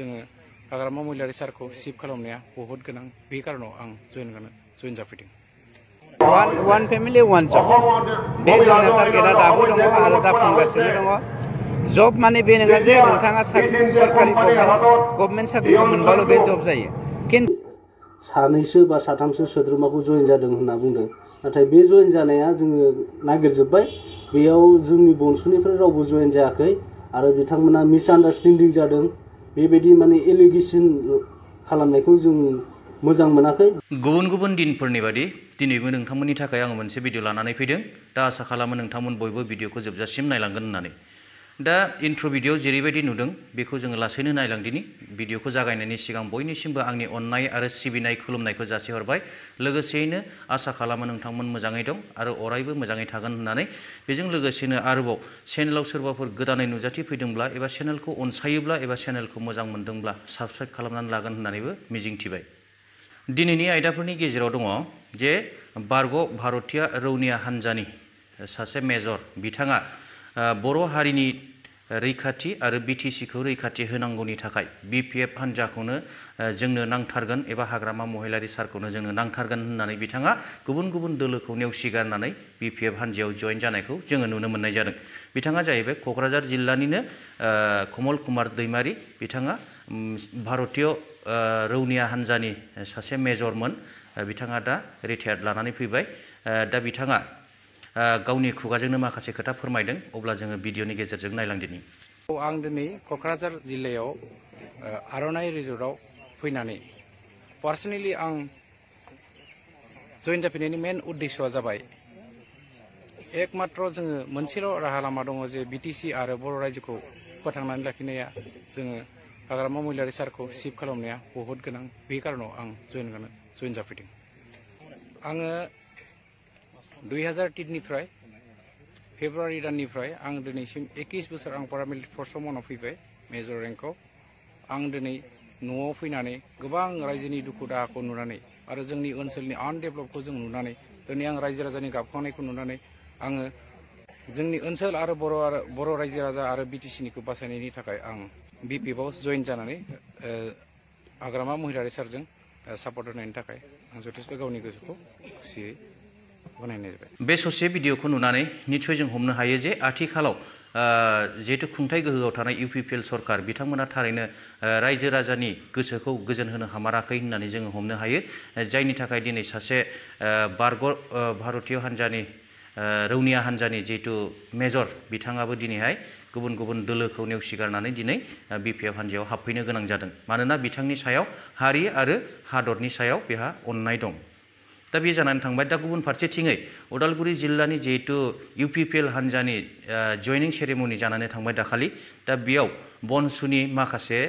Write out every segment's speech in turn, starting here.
जोङो हाग्रामा महिलारि सारखौ रिसिभ खालामनाया बहुत गोनां बे कारनाव आं जइन जाफैदों। One family one job. बे जोंना टारगेटआ दाबो दङ आरो जाफुंगासिनो दङ। जब माने बे नङा जे नोंथाङा सरकारि गभर्नमेन्ट साख्रिखौ मोनबाल' बे जब जायो। खिन्थु सानैसो बा साथामसो सोद्रोमाखौ जइन जादों होनना बुंदों, नाथाय बे जइन जानाया जोङो नागिरजोब्बाय, बेयाव जोंनि बनसुनिफ्राय रावबो जइन जायाखै आरो बिथांमोना मिसआन्डारस्टेन्डिं जादों, बेबायदि माने एलिगेसन खालामनायखौ जों मोजां मोनाखै। गुबुन गुबुन दिनफोरनि बादि दिनैबो नोंथांमोननि थाखाय आं मोनसे भिडिअ लानानै फैदों। दा आसा खालामो नोंथांमोन बयबो भिडिअखौ जोबजासिम नायलांगोन होननानै। दा इन्ट्र' भिडिअ जेरैबायदि नुदों बेखौ जोङो लासैनो नायलांदिनि। भिडिअखौ जागायनायनि सिगां बयनिसिमबो आंनि अननाय आरो सिबिनाय खुलुमनायखौ जासिहरबाय। लोगोसेयैनो आसा खालामो नोंथांमोन मोजाङै दं आरो अरायबो मोजाङै थागोन होननानै। बेजों लोगोसेनो आरोबाव चेनेलाव सोरबाफोर गोदानै नुजाथि फैदोंब्ला एबा चेनेलखौ अनसायोब्ला एबा चेनेलखौ मोजां मोनदोंब्ला साबस्क्राइब खालामनानै लागोन होननानैबो मिजिंथिबाय। दिनैनि आयदाफोरनि गेजेराव दङ जे बारग' भारतीय रौनिया हान्जानि सासे मेजर बिथाङा बर' हारिनि रैखाथि आरो बिटिसिखौ रैखाथि होनांगौनि थाखाय बिपिएफ हान्जाखौनो जोंनो नांथारगोन एबा हाग्रामा महिलारि सारखौनो जोंनो नांथारगोन होननानै बिथाङा गुबुन गुबुन दोलोखौ नेवसिगारनानै बिपिएफ हान्जायाव जइन जानायखौ जोङो नुनो मोननाय जादों। बिथाङा जाहैबाय क'क्राझार जिल्लानिनो कमल कुमार दैमारि। बिथाङा भारतीय रौनिया हान्जानि सासे मेजरमोन। बिथाङा दा रिटायार्ड लानानै फैबाय। दा बिथाङा गावनि खुगाजोंनो माखासे खोथा फोरमायदों। अब्ला जोङो भिडिअनि गेजेरजों नायलांदिनि। आं दिनै क'क्राझार जिल्लायाव आर'नाइ रिजर्टआव फैनानै पार्सनेलि आं जइन जाफैनायनि मेन उद्देश्यआ जाबाय एकमात्र जोङो मोनसेल' राहा लामा दङ जे बिटिसि आरो बर' रायजोखौ फोथांनानै लाखिनाया जोङो हाग्रामा महिलारि सारखौ रिसिभ खालामनाया बहुत गोनां बे कारनाव आं जइन जाफैदों। आङो 2003निफ्राय फेब्रुवारि दाननिफ्राय आं दिनैसिम 21 बोसोर आं पारामिलिटारि फर्सआव मावना फैबाय मेजर रेंकआव। आं दिनै न'आव फैनानै गोबां रायजोनि दुखु दाहाखौ नुनानै आरो जोंनि ओनसोलनि आनडेभेलपखौ जों नुनानै दिनै आं रायजो राजानि गाबखांनायखौ नुनानै आङो जोंनि ओनसोल आरो बर' रायजो राजा आरो बिटिसिनिखौ बासायनायनि थाखाय आं बिपिएफआव जइन जानानै हाग्रामा महिलारि सारजों सापर्ट होनायनि थाखाय आं जथेस्थ' गावनि गोसोखौ खुसियै बनायनाय जाबाय। बे ससे भिडिअखौ नुनानै निस्सय जों हमनो हायो जे आथिखालाव जिहेतु खुंथाय गोहोआव थानाय इउपिपिएल सरकार बिथांमोना थारैनो रायजो राजानि गोसोखौ गोजोन होनो हामाराखै होननानै जोङो हमनो हायो। जायनि थाखाय दिनै सासे बारग' भारतीय हान्जानि रौनिया हान्जानि जिहेतु मेजर बिथाङाबो दिनैहाय गुबुन गुबुन दोलोखौ नेवसिगारनानै दिनै बिपिएफ हान्जायाव हाबफैनो गोनां जादों। मानोना बिथांनि सायाव हारि आरो हादरनि सायाव बेहा अननाय दं। दा बे जानानै थांबाय। दा गुबुन फारसेथिङै उदालगुरि जिल्लानि जिहेतु इउपिपिएल हान्जानि जयनिं सेरेमनि जानानै थांबाय दाखालि। दा बेयाव बनसुनि माखासे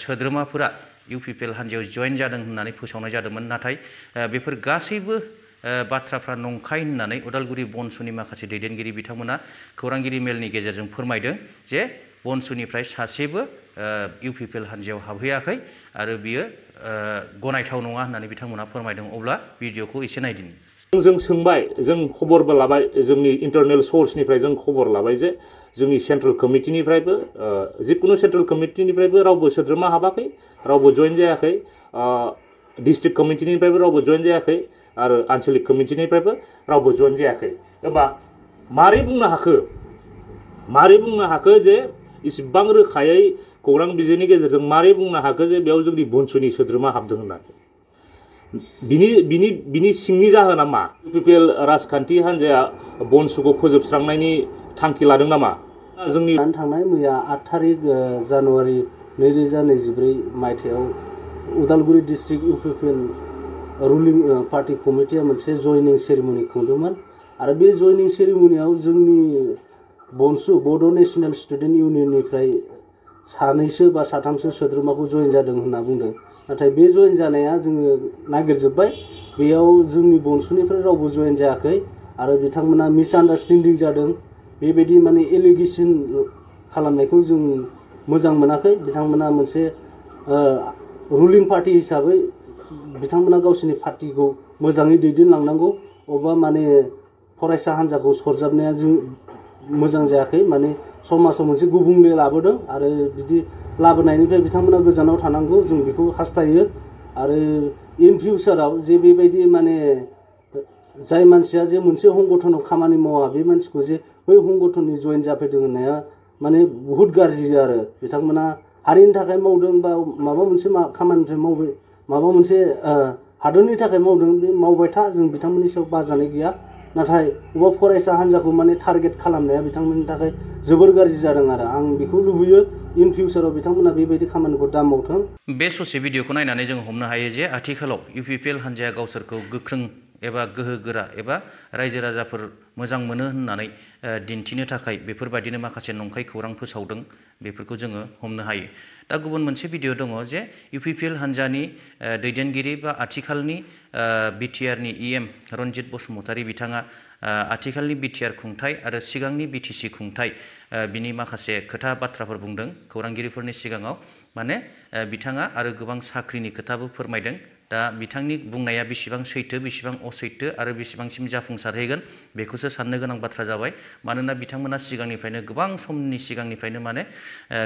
सोद्रोमाफोरा इउपिपिएल हान्जायाव जइन जादों होननानै फोसावनाय जादोंमोन। नाथाय बेफोर गासैबो बाथ्राफ्रा नंखाय होननानै उदालगुरि बनसुनि माखासे दैदेनगिरि बिथांमोना खौरांगिरि मेलनि गेजेरजों फोरमायदों जे बनसुनिफ्राय सासेबो इउपिपिएल हान्जायाव हाबहैयाखै आरो बियो गनायथाव नङा होननानै बिथांमोना फोरमायदों। अब्ला भिडिअखौ एसे नायदिनि। जों सोंबाय, जों खबरबो लाबाय, जोंनि इन्टारनेल सोर्सनिफ्राय जों खबर लाबाय जे जोंनि सेन्ट्रेल कमिटिनिफ्रायबो जिकुनु सेन्ट्रेल कमिटिनिफ्रायबो रावबो सोद्रोमा हाबाखै, रावबो जइन जायाखै, डिस्ट्रिक्ट कमिटिनिफ्रायबो रावबो जइन जायाखै आरो आन्चलिक कमिटिनिफ्रायबो रावबो जइन जायाखै। होमबा मारै बुंनो हाखो जे इसिबां रोखायै खौरां बिजोंनि गेजेरजों मारै बुंनो हाखो जे बेयाव जोंनि बनसुनि सोद्रोमा हाबदों होननानै? बिनि सिंनि जाहोना मा? इउपिपिएल राजखान्थि हान्जाया बनसुखौ फोजोबस्रांनायनि थांखि लादों नामा? जोंनि थांनाय मैया 8 थारिख जानुवारि 2024 मायथाइयाव Udalguri district UPPL ruling party कमिटिया मोनसे जयनिं सेरेमनि खुंदोंमोन आरो बे जयनिं सेरेमनियाव जोंनि बनसु बड' नेशनेल स्टुडेन्ट इउनियननिफ्राय सानैसो बा साथामसो सोद्रोमाखौ जइन जादों होनना बुंदों, नाथाय बे जइन जानाया जोङो नागिरजोब्बाय, बेयाव जोंनि बनसुनिफ्राय रावबो जइन जायाखै आरो बिथांमोना मिसआन्डारस्टेन्डिं जादों, बेबायदि माने एलिगेसन खालामनायखौ जों मोजां मोनाखै। बिथांमोना मोनसे रुलिं पार्टी हिसाबै बिथांमोना गावसोरनि पार्टीखौ मोजाङै दैदेनलांनांगौ। अबा माने फरायसा हान्जाखौ सरजाबनाया जों मोजां जायाखै, माने समाजाव मोनसे गुबुंले लाबोदों आरो बिदि लाबोनायनिफ्राय बिथांमोना गोजानाव थानांगौ जों बेखौ हास्थायो आरो इन फिउचाराव जे बेबायदि माने जाय मानसिया जे मोनसे संगठनाव खामानि मावा बे मानसिखौ जे बै संगठननि जइन जाफैदों होननाया माने बहुत गाज्रि आरो बिथांमोना हारिनि थाखाय मावदों बा माबा मोनसे खामानिनिफ्राय मावबाय माबा मोनसे हादरनि थाखाय मावदों बे मावबाय था जों बिथांमोननि सायाव बाजानाय गैया नाथाय अबा फरायसा हान्जाखौ माने टारगेट खालामनाया बिथांमोननि थाखाय जोबोर गाज्रि जादों आरो आं बेखौ लुबैयो इन फिउचाराव बिथांमोना बेबायदि खामानिखौ दा मावथों। बे ससे भिडिअखौ नायनानै जों हमनो हायो जे आथिखालाव UPPL हान्जाया गावसोरखौ गोख्रों एबा गोहोगोरा एबा रायजो राजाफोर मोजां मोनो होननानै दिन्थिनो थाखाय बेफोरबायदिनो माखासे नंखाय खौरां फोसावदों बेफोरखौ जोङो हमनो हायो। दा गुबुन मोनसे भिडिअ दङ जे UPPL हान्जानि दैदेनगिरि बा आथिखालनि BTRनि EM रन्जित बसुमतारी बिथाङा आथिखालनि BTR खुंथाय आरो सिगांनि BTC खुंथाय बिनि माखासे खोथा बाथ्राफोर बुंदों खौरांगिरिफोरनि सिगाङाव माने बिथाङा आरो गोबां साख्रिनि खोथाबो फोरमायदों। दा बिथांनि बुंनाया बेसेबां सैथो बेसेबां असैथो आरो बेसेबांसिम जाफुंसारहैगोन बेखौसो साननो गोनां बाथ्रा जाबाय मानोना बिथांमोना सिगांनिफ्रायनो गोबां समनि सिगांनिफ्रायनो माने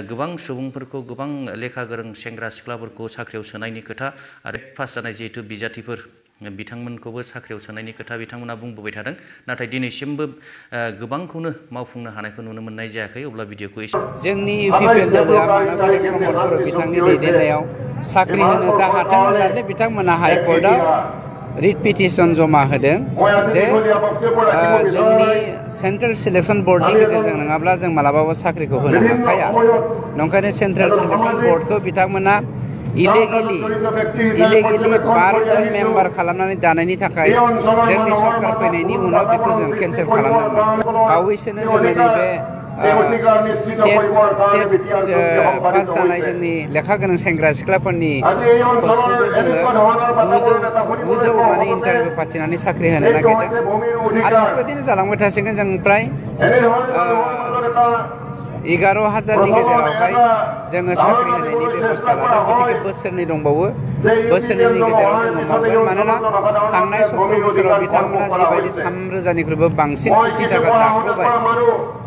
गोबां सुबुंफोरखौ गोबां लेखा गोरों सेंग्रा सिख्लाफोरखौ साख्रियाव सोनायनि खोथा आरो पास जानाय जिहेतु बिजाथिफोर बिथांमोनखौबो साख्रियाव सोनायनि खोथा बिथांमोना बुंबोबाय थादों नाथाय दिनैसिमबो गोबांखौनो मावफुंनो हानायखौ नुनो मोननाय जायाखै। अब्ला भिडिअखौ जोंनि UPPL दोलोआ मानबिलि प्रमद बर' बिथांनि दैदेननायाव साख्रि होनो दा हाथों होननानै बिथांमोना हाइकर्टआव रिट पिटिसन जमा होदों जे जोंनि सेन्ट्रेल सिलेक्सन बर्डनि गेजेरजों नङाब्ला जों मालाबाबो साख्रिखौ होनो हाखाया नंखायनो सेन्ट्रेल सिलेक्सन बर्डखौ बिथांमोना इलिगेलि 12 जन मेम्बार खालामनानै दानायनि थाखाय जोंनि सरकार फैनायनि उनाव बेखौ जों केन्सेल खालामदोंमोन। बावैसोनो जोङो नैबे पास जानाय जोंनि लेखा गोनां सेंग्रा सिख्लाफोरनि पस्टखौबो जोङो 900 माने इन्टारभिउ फाथिनानै साख्रि होनो नागिरदों आरो बेबायदिनो जालांबाय थासिगोन जों प्राय 11,000नि गेजेरावहाय जोङो साख्रि होनायनि बेबस्था लादों गतिके बोसोरनै दंबावो बोसोरनैनि गेजेराव जोङो मावगोन मानोना थांनाय 17 बोसोराव बिथांमोना जिबायदि 3,000निख्रुइबो बांसिन कोटि थाखा जाखोबाय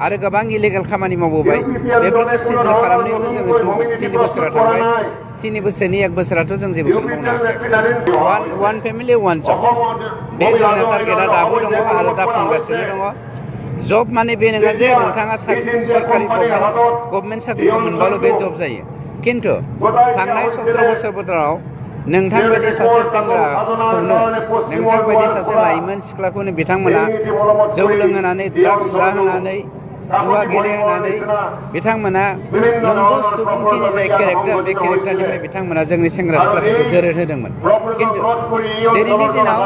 आरो गोबां इलिगेल खामानि मावबोबाय बेफोरखौ सिद्र खालामनायावनो जोङो 3 बोसोरा थांबाय 3 बोसोरनि 1 बोसोराथ' जों जेबो मावनो हायाखै। वान फेमिलि वान जब बे जोंना टारगेटआ दाबो दङ आरो जाफुंगासिनो दङ। जब माने बे नङा जे नोंथाङा सरकारि गभर्नमेन्ट साख्रिखौ मोनबाल' बे जब जायो खिन्थु थांनाय 17 बोसोराव नोंथां बायदि सासे सेंग्राखौनो नोंथां बायदि सासे लाइमोन सिख्लाखौनो बिथांमोना जौ लोंहोनानै ड्राग्स जाहोनानै जुवा गेलेहोनानै बिथांमोना नंगौ सुबुंथिनि जाय केरेक्टार बे केरेक्टारनिफ्राय बिथांमोना जोंनि सेंग्रा सिख्लाफोरखौ दोरोद होदोंमोन खिन्थु दिनैनि दिनाव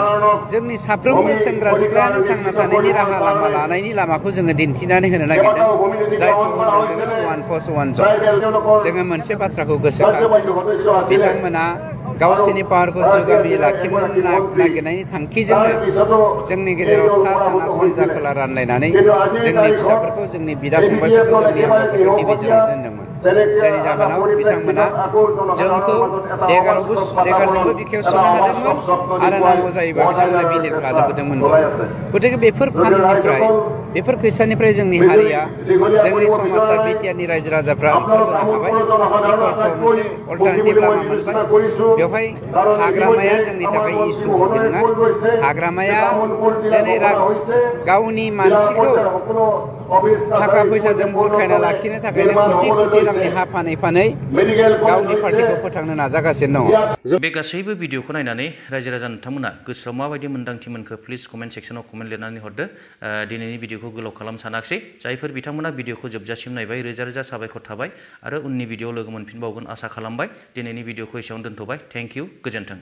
जोंनि साफ्रोमबो सेंग्रा सिख्लायानो थांना थानायनि राहा लामा लानायनि लामाखौ जोङो दिन्थिनानै होनो नागिरदों जायखौ होनदों जोङो वान पस्ट वान जब। जोङो मोनसे बाथ्राखौ गोसोखां बिथांमोना गावसोरनि पावारखौ जुगामि लाखिनो नागिरनायनि थांखिजोंनो जोंनि गेजेराव सा सोनाब सानजा खोला रानलायनानै जोंनि फिसाफोरखौ जोंनि बिदा फंबायफोरखौ जोंनि आमाफोरखौ डिभिजनाव दोनदोंमोन जायनि जाहोनाव बिथांमोना जोंखौ देगारजोंबो बिखायाव सुनो हादोंमोन आरो नांगौ जायोबा बिथांमोना बिलिर लाबोदोंमोनबो। गतिके बेफोर फाननिफ्राय बेफोर खैसानिफ्राय जोंनि हारिया जोंनि समाजा बिटिआरनि रायजो राजाफ्रा ओंखारबोनो हाबाय बेफोरखौ मोनसे अल्टारनेटिभ लामा मोनबाय। बेवहाय हाग्रामाया जोंनि थाखाय इसु नङा हाग्रामाया दिनै गावनि मानसिखौ थाखा फैसाजों बुरखायना लाखिनो थाखायनो कोटि रांनि हा फानै गावनि पार्टिखौ फोथांनो नाजागासिनो दङ। बे गासैबो भिडिअखौ नायनानै रायजो राजा नोंथांमोना गोसोआव माबायदि मोन्दांथि मोनखो प्लिज कमेन्ट सेक्सनाव कमेन्ट लिरनानै हरदो। दिनैनि भिडिअखौ गोलाव खालाम सानाखिसै जायफोर बिथांमोना भिडिअखौ जोबजासिम नायबाय रोजा रोजा साबायखर थाबाय आरो उननि भिडिअ लोगो मोनफिनबावगोन आसा खालामबाय। दिनैनि भिडिअखौ एसेयावनो दोनथ'बाय। थेंक इउ गोजोन्थों।